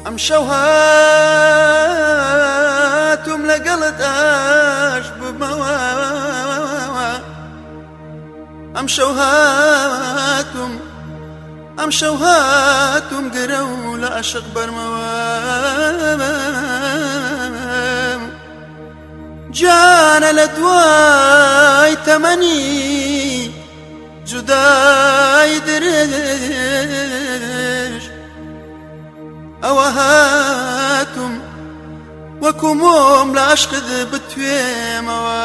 ئەمشەو هاتووم لەگەڵت ئاش ببمەوە ئەمشەو هاتووم گرە و لە عەشق بەرمەوە جانە لە دوای تەمەنی جودای درێژ ئەوە هاتووم وەکو مۆم لە عەشقت بتوێمەوە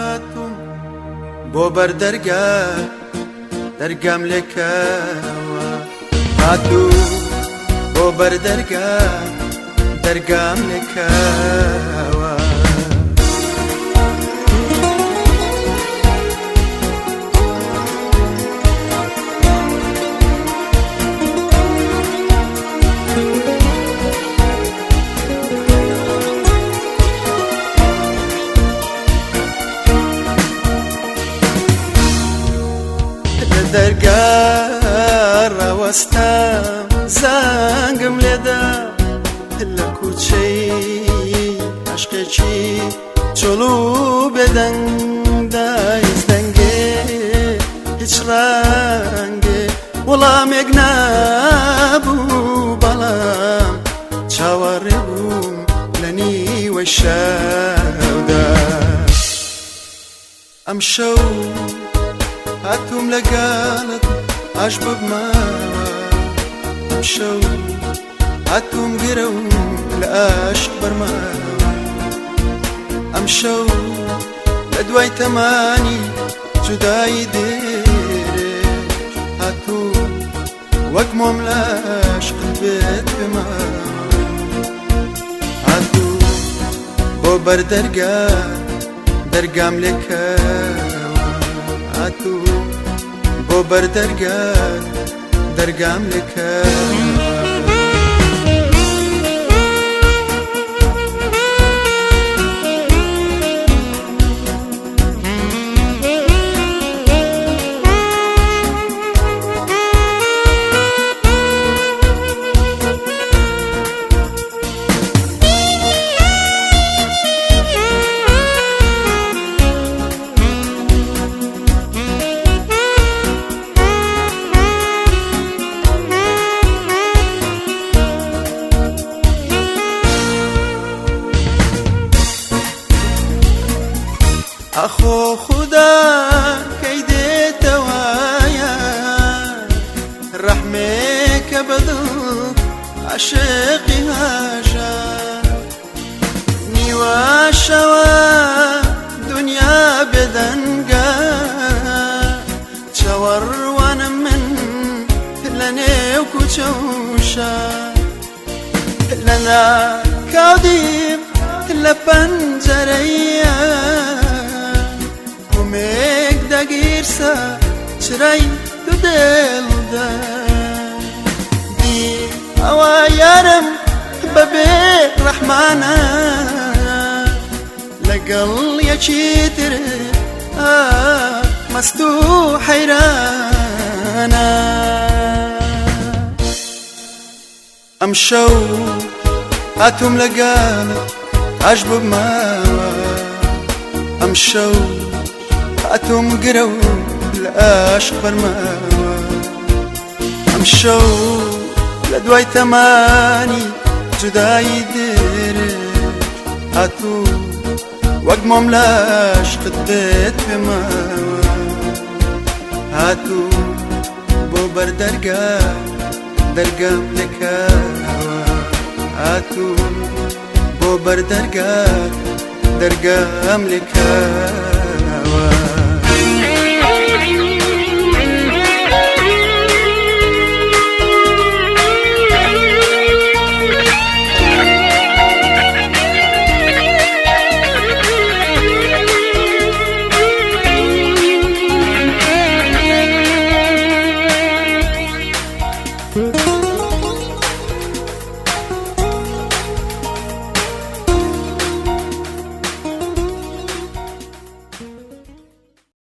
هاتووم بۆ بەر دەرگام لێکەوە هاتووم بۆ بەر دەرگام لێکەوە دەرگا ڕەوەستام زەنگم لێدا لە کوچەی عەشقێکی چۆڵ و بێدەنگ دایزدەنگێ هیچ ڕەنگێ وەڵامێک نابوو بەڵام چاوەڕێ بووم لە نیوەی شەودا ئەمشەو هاتووم لەگەڵت ئاش ببمەوە ئەمشەو هاتووم گرە و لە عەشق بەرمەوە ئەمشەو لە دوای تەمانی جودایی دێرێ هاتووم وەک مۆم لە عەشقت بێت بێمەوە هاتووم بۆ بەر دەرگام لێکەوە هاتووم بۆ بەر دەرگام لێکەوە ئەخۆ خودا کەی دێتەوایە ڕەحمێکە بەدڵ عەشقی هاژە نیوەشەوە دونیا بێدەنگە چاوەڕوانم من لە نێو کوچە و شار لە ناکاودیم لە پەنجەرەیە مێک دەگیرسە چرای دوو دڵدا دی ئەوە یارم بەبێ ڕەحمانە لەگەڵ یەکی تر مەست و حەیرانە ئەمشەو هاتووم لەگەڵت ئاش ببمەوە ئەمشەو هاتووم گرە و لە عەشق بەرمەوە ئەمشەو لە دوای تەمانی جودایی دێرێ هاتووم وەک مۆم لە عەشقت بێت پێمەوە هاتووم بۆ بەر دەرگام لێکەوە هاتووم بۆ بەر دەرگام لێکەوە